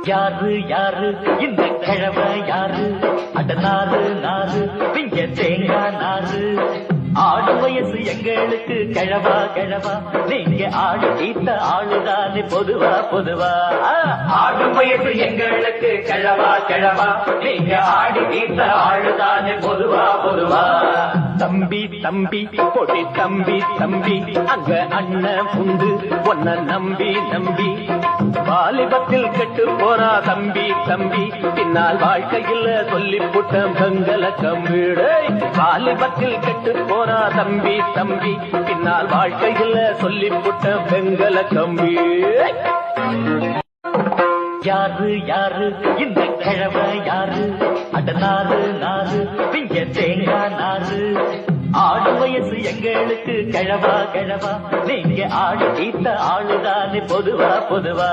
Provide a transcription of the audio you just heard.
யாரு யாரு இந்த கிழமை யாரு அட நாறு நாறு பிங்க தேங்காய் நாறு ஆடு வயசு எங்களுக்கு கிழவா கிழவா நீங்க ஆடு தீத்த ஆளுதானே பொதுவா பொதுவா ஆடு வயசு எங்களுக்கு கிழவா கிழவா நீங்க ஆடு தீத்த ஆளுதானே பொதுவா பொதுவா தம்பி தம்பி பொடி தம்பி தம்பி அங்க அண்ணன் புண்டு ஒன்ன நம்பி நம்பி வாலிபத்தில் கெட்டு போறா தம்பி தம்பி பின்னால் வாழ்க்கையில் சொல்லி புட்டம் பெங்கல கம்பீடு வாலிபத்தில் கெட்டு போறா தம்பி தம்பி பின்னால் வாழ்க்கையில் சொல்லி புட்டம் பெங்கல கம்பி யாரு யாரு இந்த கிழமை யாரு அட நாறு நாறு பிங்க தேங்காய் நாறு ஆடு வயசு எங்களுக்கு கிழவா கிழவா நீங்க ஆடு தீத்த ஆளுதானே பொதுவா பொதுவா